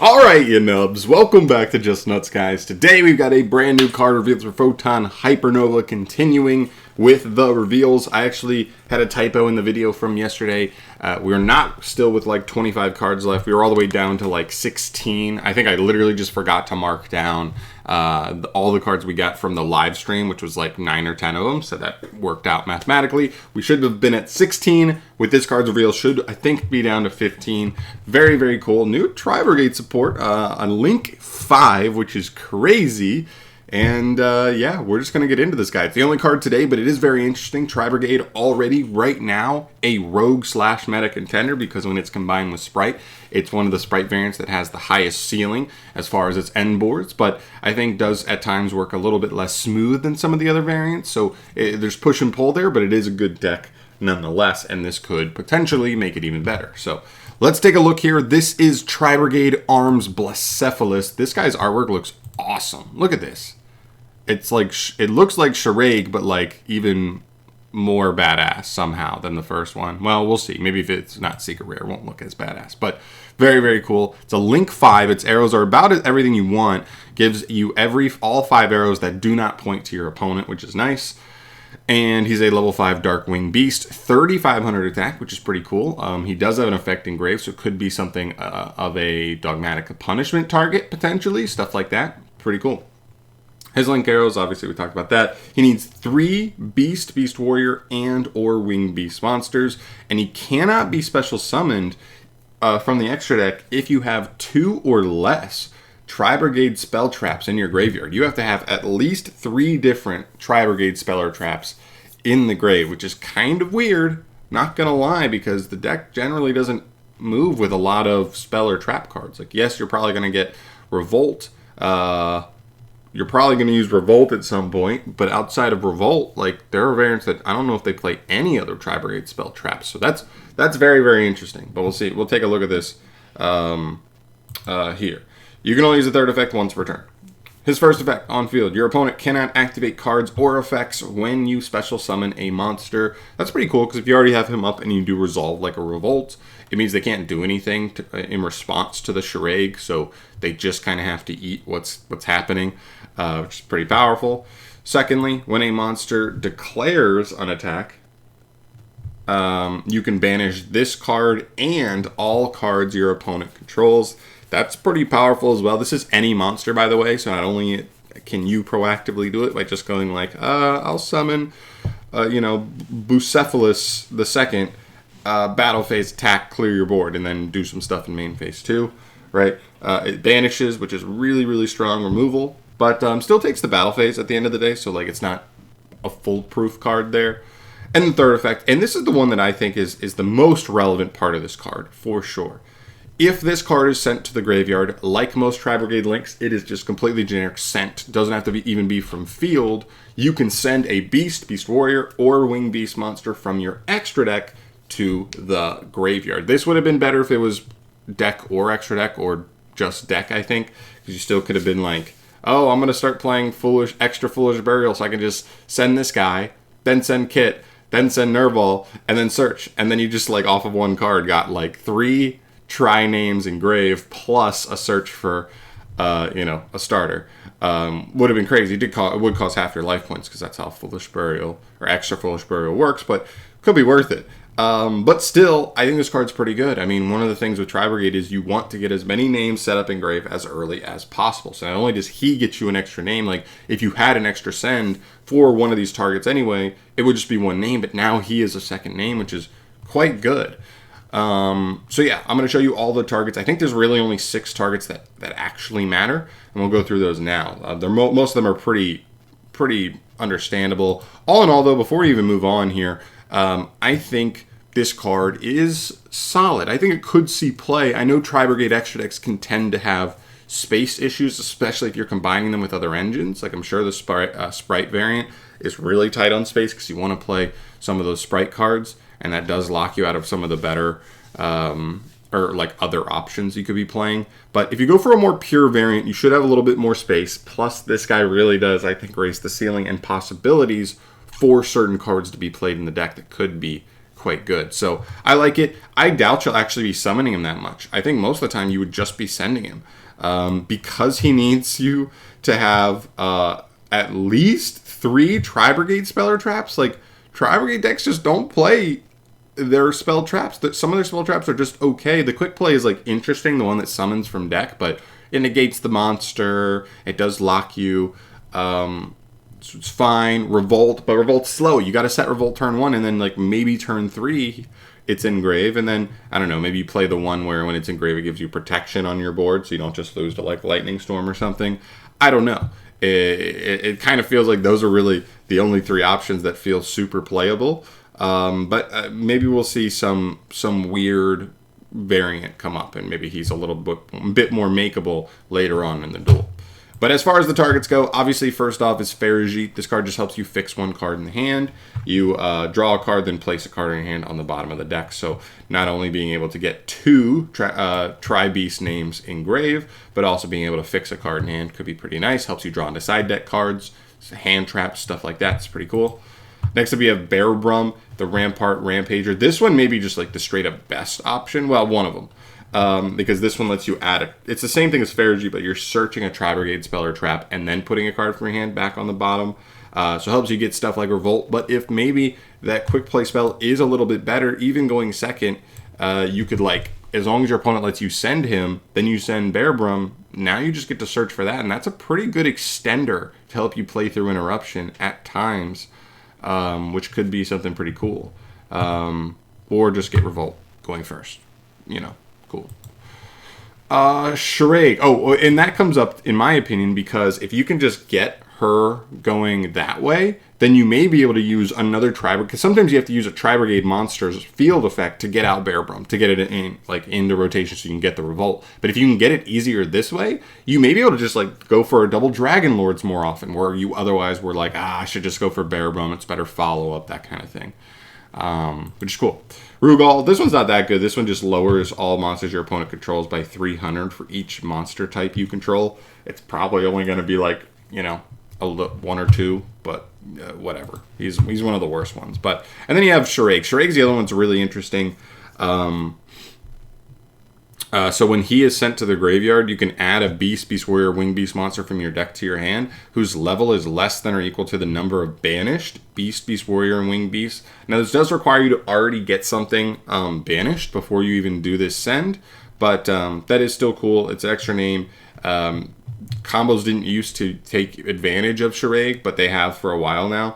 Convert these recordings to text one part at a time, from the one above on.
Alright, you nubs, welcome back to Just Nuts, guys. Today we've got a brand new card reveal for Photon Hypernova, continuing with the reveals. I actually had a typo in the video from yesterday. We're not still with like 25 cards left. We were all the way down to like 16. I think I literally just forgot to mark down all the cards we got from the live stream, which was like 9 or 10 of them, so that worked out mathematically. We should have been at 16 with this card's reveal. Should, I think, be down to 15. Very, very cool. New Tri-Brigade support on LINK-5, which is crazy. And yeah, we're just going to get into this guy. It's the only card today, but it is very interesting. Tri-Brigade already, right now, a rogue/meta contender, because when it's combined with Sprite, it's one of the Sprite variants that has the highest ceiling as far as its end boards, but I think does at times work a little bit less smooth than some of the other variants. So there's push and pull there, but it is a good deck nonetheless, and this could potentially make it even better. So let's take a look here. This is Tri-Brigade Arms Blacephalus. This guy's artwork looks awesome. Look at this. It's like, it looks like Charade, but like even more badass somehow than the first one. Well, we'll see. Maybe if it's not secret rare, it won't look as badass, but very, very cool. It's a LINK-5. Its arrows are about everything you want. Gives you all 5 arrows that do not point to your opponent, which is nice. And he's a level 5 Darkwing Beast, 3,500 attack, which is pretty cool. He does have an effect engrave, so it could be something of a dogmatic punishment target, potentially. Stuff like that. Pretty cool. His link arrows, obviously we talked about that. He needs 3 Beast, Beast Warrior, and or Winged Beast monsters. And he cannot be special summoned from the extra deck if you have 2 or less Tri-Brigade spell traps in your graveyard. You have to have at least 3 different Tri-Brigade speller traps in the grave, which is kind of weird, not gonna lie, because the deck generally doesn't move with a lot of speller trap cards. Like, yes, you're probably gonna get Revolt. You're probably going to use Revolt at some point, but outside of Revolt, like, there are variants that I don't know if they play any other Tri-Brigade spell traps. So that's very, very interesting. But we'll see. We'll take a look at this here. You can only use a third effect once per turn. His first effect on field. Your opponent cannot activate cards or effects when you special summon a monster. That's pretty cool, because if you already have him up and you do resolve like a Revolt, it means they can't do anything in response to the Charade, so they just kind of have to eat what's happening, which is pretty powerful. Secondly, when a monster declares an attack, you can banish this card and all cards your opponent controls. That's pretty powerful as well. This is any monster, by the way, so not only can you proactively do it by just going like, I'll summon, Bucephalus the second, battle phase attack, clear your board, and then do some stuff in main phase 2, right? It banishes, which is really, really strong removal, but still takes the battle phase at the end of the day, so like it's not a foolproof card there. And the third effect, and this is the one that I think is the most relevant part of this card, for sure. If this card is sent to the graveyard, like most Tri-Brigade links, it is just completely generic sent. Doesn't have to even be from field. You can send a Beast, Beast Warrior, or Winged Beast monster from your extra deck to the graveyard. This would have been better if it was deck or extra deck, or just deck, I think, because you still could have been like, oh, I'm going to start playing extra foolish burial, so I can just send this guy, then send Kit, then send Nerval, and then search. And then you just, like, off of one card got like 3 Tri-names engrave plus a search for a starter. Would have been crazy. It would cost half your life points, because that's how Foolish Burial or extra Foolish Burial works, but could be worth it. But still, I think this card's pretty good. I mean, one of the things with Tri-Brigade is you want to get as many names set up in grave as early as possible. So not only does he get you an extra name, like if you had an extra send for one of these targets anyway, it would just be one name, but now he is a second name, which is quite good. So yeah, I'm going to show you all the targets. I think there's really only 6 targets that actually matter, and we'll go through those now. Most of them are pretty understandable. All in all, though, before we even move on here, I think this card is solid. I think it could see play. I know Tri-Brigade extra decks can tend to have space issues, especially if you're combining them with other engines. Like, I'm sure the Sprite variant is really tight on space, because you want to play some of those Sprite cards, and that does lock you out of some of the better or like other options you could be playing. But if you go for a more pure variant, you should have a little bit more space. Plus, this guy really does, I think, raise the ceiling and possibilities for certain cards to be played in the deck that could be quite good. So I like it. I doubt you'll actually be summoning him that much. I think most of the time you would just be sending him. Because he needs you to have at least 3 Tri-Brigade Speller Traps. Like, Tri-Brigade decks just don't play their spell traps. Some of their spell traps are just okay. The quick play is like interesting, the one that summons from deck, but it negates the monster. It does lock you. So it's fine. Revolt, but Revolt's slow. You got to set Revolt turn 1, and then like maybe turn 3 it's engrave, and then I don't know, maybe you play the one where when it's engrave it gives you protection on your board, so you don't just lose to like Lightning Storm or something. I don't know. It kind of feels like those are really the only 3 options that feel super playable. But maybe we'll see some weird variant come up, and maybe he's a little bit more makeable later on in the duel. But as far as the targets go, obviously first off is Ferrigite. This card just helps you fix 1 card in the hand. You draw a card, then place a card in your hand on the bottom of the deck. So not only being able to get 2 Tri-Beast names engrave, but also being able to fix a card in hand could be pretty nice. Helps you draw into side deck cards, hand traps, stuff like that. It's pretty cool. Next up, we have Bearbrum, the Rampart Rampager. This one may be just like the straight up best option. Well, one of them. Because this one lets you add it. It's the same thing as Ferrigite, but you're searching a Tri-Brigade Speller Trap and then putting a card from your hand back on the bottom. So it helps you get stuff like Revolt. But if maybe that quick play spell is a little bit better, even going second, you could like, as long as your opponent lets you send him, then you send Bearbrum. Now you just get to search for that, and that's a pretty good extender to help you play through Interruption at times, which could be something pretty cool. Or just get Revolt going first, you know. Cool. Charade. Oh, and that comes up, in my opinion, because if you can just get her going that way, then you may be able to use another Tri-Brigade, because sometimes you have to use a Tri-Brigade monster's field effect to get out Bearbrum, to get it in, like, into rotation so you can get the Revolt. But if you can get it easier this way, you may be able to just, like, go for a double Dragon Lords more often, where you otherwise were like, I should just go for Bearbrum, it's better follow-up, that kind of thing. Which is cool. Rugal, this one's not that good. This one just lowers all monsters your opponent controls by 300 for each monster type you control. It's probably only going to be like, you know, 1 or 2, but whatever. He's one of the worst ones. But and then you have Charade. Charade's the other one's really interesting. So when he is sent to the graveyard, you can add a Beast, Beast Warrior, Winged Beast monster from your deck to your hand, whose level is less than or equal to the number of banished Beast, Beast Warrior, and Winged Beast. Now this does require you to already get something banished before you even do this send, but that is still cool. It's an extra name. Combos didn't used to take advantage of Charade, but they have for a while now.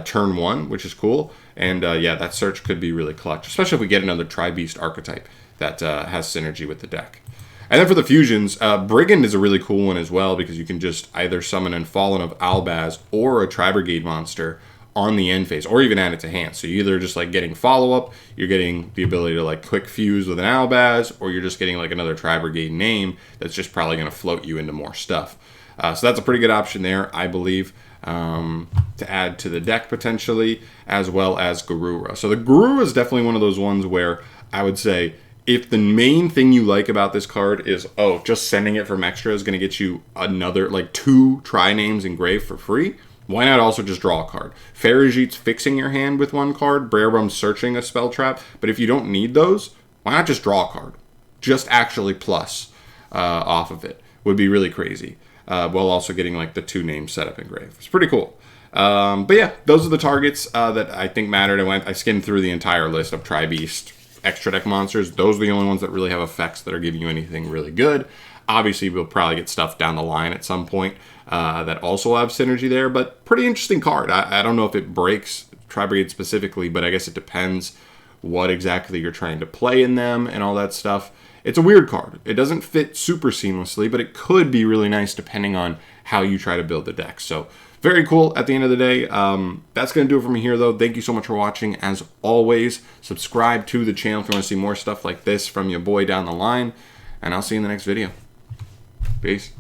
Turn 1, which is cool. And yeah, that search could be really clutch, especially if we get another Tri-Beast archetype that has synergy with the deck. And then for the fusions, Brigand is a really cool one as well, because you can just either summon an Fallen of Albaz or a Tri-Brigade monster on the end phase, or even add it to hand. So you're either just like getting follow-up, you're getting the ability to like quick fuse with an Albaz, or you're just getting like another Tri-Brigade name that's just probably going to float you into more stuff. So that's a pretty good option there, I believe, to add to the deck potentially, as well as Garura. So the Garura is definitely one of those ones where I would say, if the main thing you like about this card is, oh, just sending it from extra is going to get you another, like 2 Tri-names engraved for free, why not also just draw a card? Ferrigite's fixing your hand with 1 card, Bearbrum's searching a spell trap, but if you don't need those, why not just draw a card? Just actually plus off of it would be really crazy, while also getting like the 2 names set up engraved. It's pretty cool. But yeah, those are the targets that I think mattered. I skimmed through the entire list of Tri-Beast extra deck monsters. Those are the only ones that really have effects that are giving you anything really good. Obviously, we'll probably get stuff down the line at some point that also have synergy there, but pretty interesting card. I don't know if it breaks Tri-Brigade specifically, but I guess it depends what exactly you're trying to play in them and all that stuff. It's a weird card. It doesn't fit super seamlessly, but it could be really nice depending on how you try to build the deck. So very cool at the end of the day. That's going to do it for me here, though. Thank you so much for watching. As always, subscribe to the channel if you want to see more stuff like this from your boy down the line, and I'll see you in the next video. Peace.